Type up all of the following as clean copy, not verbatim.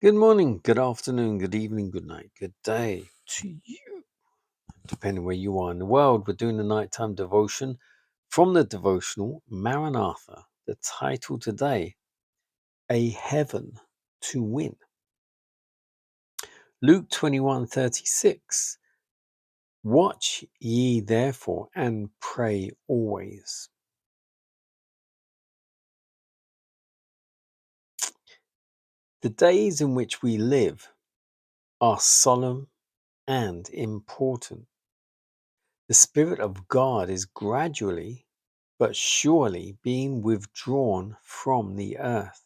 Good morning, good afternoon, good evening, good night, good day to you, depending where you are in the world. We're doing the nighttime devotion from the devotional Maranatha. The title today, A Heaven to Win. Luke 21:36. Watch ye therefore and pray always. The days in which we live are solemn and important. The Spirit of God is gradually but surely being withdrawn from the earth.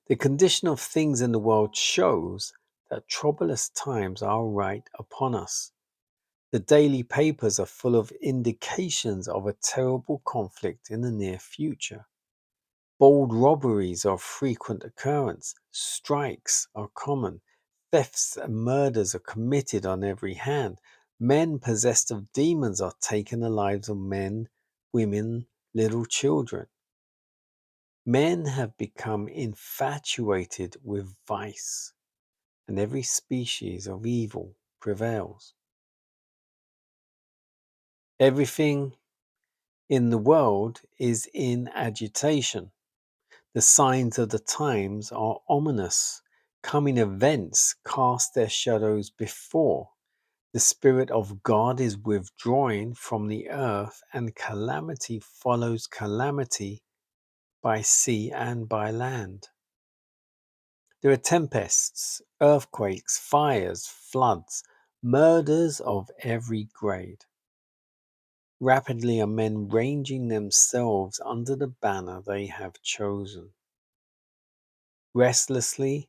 The condition of things in the world shows that troublous times are right upon us. The daily papers are full of indications of a terrible conflict in the near future. Bold robberies are of frequent occurrence. Strikes are common. Thefts and murders are committed on every hand. Men possessed of demons are taking the lives of men, women, little children. Men have become infatuated with vice, and every species of evil prevails. Everything in the world is in agitation. The signs of the times are ominous. Coming events cast their shadows before. The Spirit of God is withdrawing from the earth, and calamity follows calamity by sea and by land. There are tempests, earthquakes, fires, floods, murders of every grade. Rapidly are men ranging themselves under the banner they have chosen. Restlessly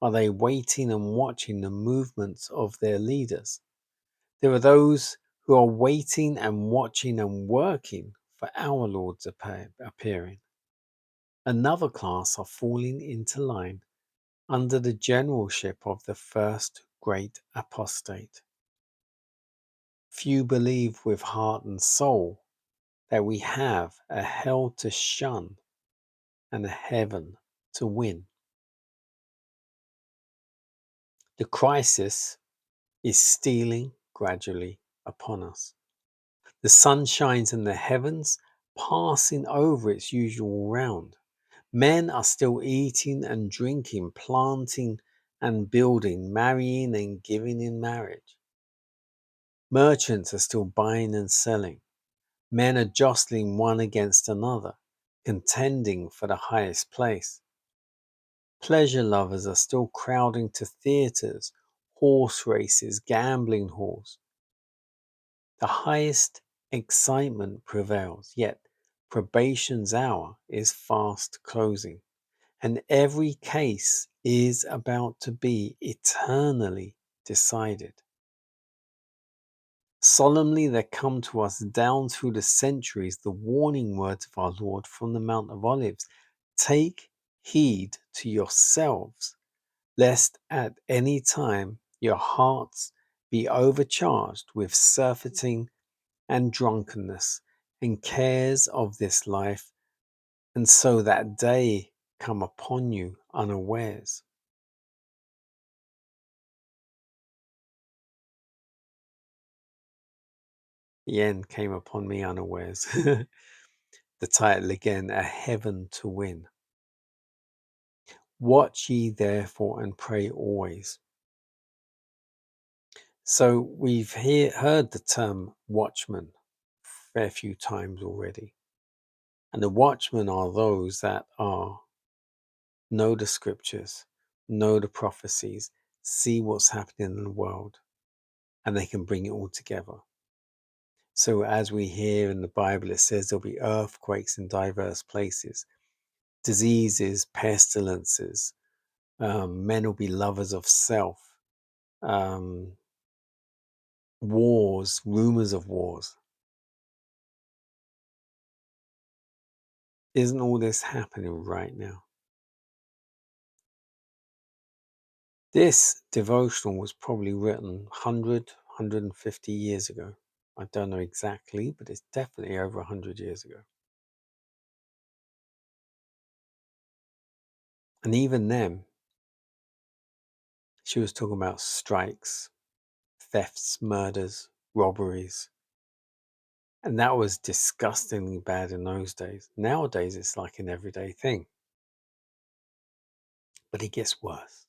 are they waiting and watching the movements of their leaders. There are those who are waiting and watching and working for our Lord's appearing. Another class are falling into line under the generalship of the first great apostate. Few believe with heart and soul that we have a hell to shun and a heaven to win. The crisis is stealing gradually upon us. The sun shines in the heavens, passing over its usual round. Men are still eating and drinking, planting and building, marrying and giving in marriage. Merchants are still buying and selling. Men are jostling one against another, contending for the highest place. Pleasure lovers are still crowding to theatres, horse races, gambling halls. The highest excitement prevails, yet probation's hour is fast closing, and every case is about to be eternally decided. Solemnly there come to us down through the centuries the warning words of our Lord from the Mount of Olives. Take heed to yourselves, lest at any time your hearts be overcharged with surfeiting and drunkenness and cares of this life, and so that day come upon you unawares. The end came upon me unawares. The title again, A Heaven to Win. Watch ye therefore and pray always. So we've heard the term watchman a fair few times already. And the watchmen are those that know the scriptures, know the prophecies, see what's happening in the world, and they can bring it all together. So as we hear in the Bible, it says there'll be earthquakes in diverse places, diseases, pestilences, men will be lovers of self, um, wars, rumors of wars. Isn't all this happening right now? This devotional was probably written 150 years ago. I don't know exactly, but it's definitely over 100 years ago. And even then, She was talking about strikes, thefts, murders, robberies. And that was disgustingly bad in those days. Nowadays, it's like an everyday thing. But it gets worse.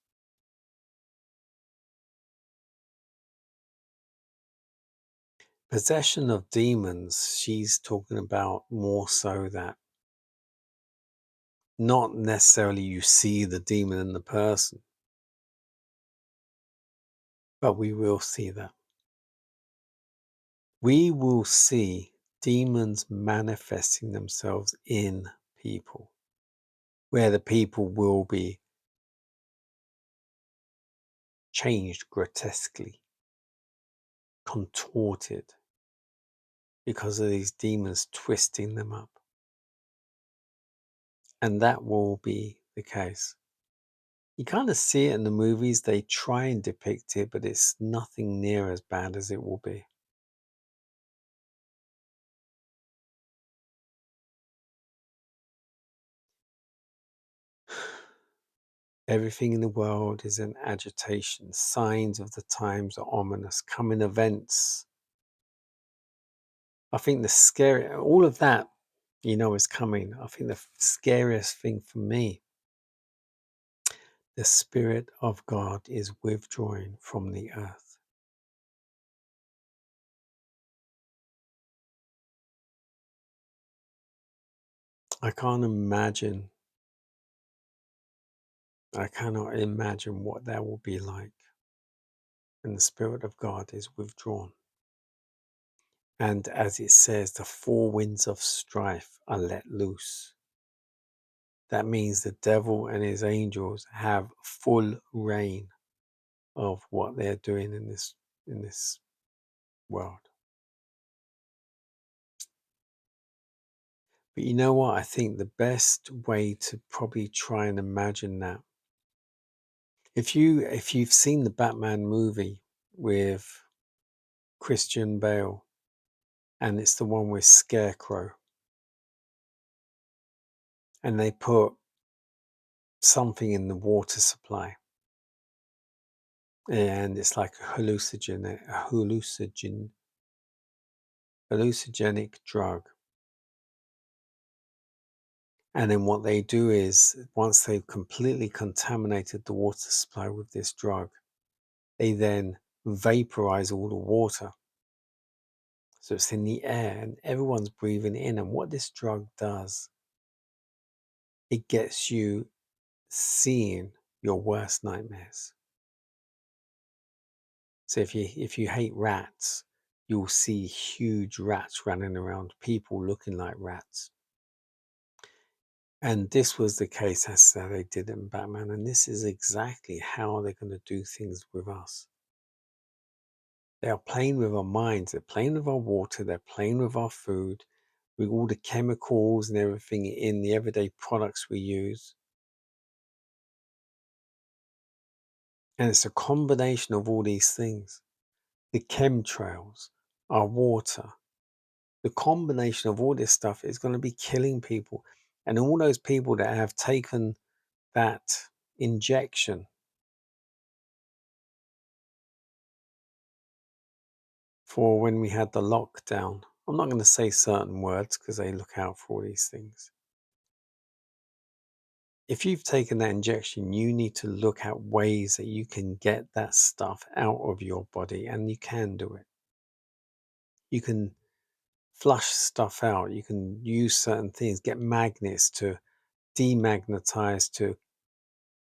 Possession of demons, she's talking about more so that not necessarily you see the demon in the person, but we will see that. We will see demons manifesting themselves in people, where the people will be changed grotesquely, contorted because of these demons twisting them up. And that will be the case. You kind of see it in the movies, they try and depict it, but it's nothing near as bad as it will be. Everything in the world is in agitation. Signs of the times are ominous. Coming events. I think the scary, all of that, is coming. I think the scariest thing for me, the Spirit of God is withdrawing from the earth. I can't imagine. I cannot imagine what that will be like when the Spirit of God is withdrawn. And as it says, the four winds of strife are let loose. That means the devil and his angels have full reign of what they're doing in this world. But you know what? I think the best way to probably try and imagine that, if you've seen the Batman movie with Christian Bale, and it's the one with Scarecrow, and they put something in the water supply, and it's like a hallucinogenic drug. And then what they do is, once they've completely contaminated the water supply with this drug, they then vaporize all the water. So it's in the air and everyone's breathing in. And what this drug does, it gets you seeing your worst nightmares. So if you hate rats, you'll see huge rats running around, people looking like rats. And this was the case as they did in Batman. And this is exactly how they're going to do things with us. They are playing with our minds. They're playing with our water. They're playing with our food, with all the chemicals and everything in the everyday products we use. And it's a combination of all these things. The chemtrails, our water, the combination of all this stuff is going to be killing people. And all those people that have taken that injection for when we had the lockdown. I'm not going to say certain words because they look out for all these things. If you've taken that injection, you need to look at ways that you can get that stuff out of your body, and you can do it. You can flush stuff out. You can use certain things, get magnets to demagnetize to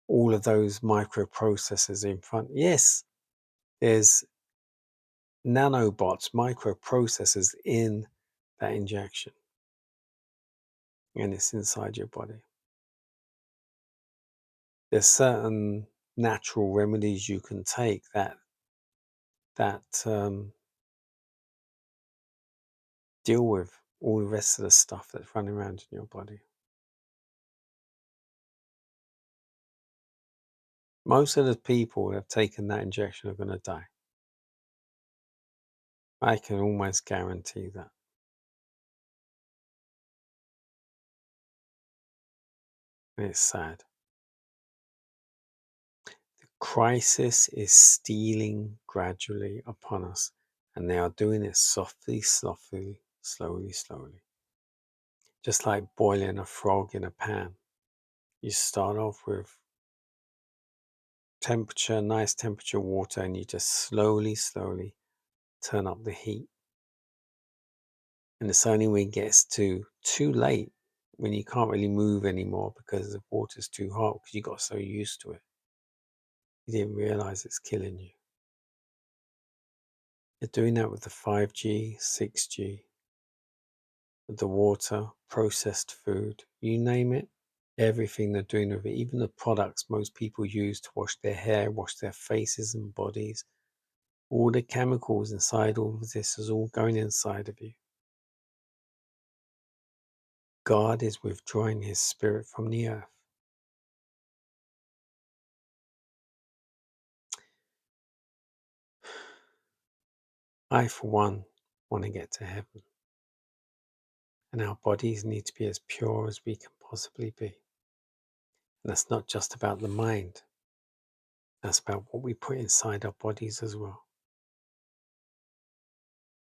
all of those microprocessors in front. Yes, there's nanobots, microprocessors in that injection, and it's inside your body. There's certain natural remedies you can take that deal with all the rest of the stuff that's running around in your body. Most of the people that have taken that injection are going to die. I can almost guarantee that. And it's sad. Crisis is stealing gradually upon us, and they are doing it softly, softly, slowly, slowly. Just like boiling a frog in a pan. You start off with temperature, nice temperature water, and you just slowly, slowly turn up the heat. And it's only when it gets too late, when you can't really move anymore because the water's too hot, because you got so used to it. You didn't realize it's killing you. They're doing that with the 5G, 6G, with the water, processed food, you name it. Everything they're doing with it, even the products most people use to wash their hair, wash their faces and bodies, all the chemicals inside all of this is all going inside of you. God is withdrawing his spirit from the earth. I, for one, want to get to heaven. And our bodies need to be as pure as we can possibly be. And that's not just about the mind. That's about what we put inside our bodies as well.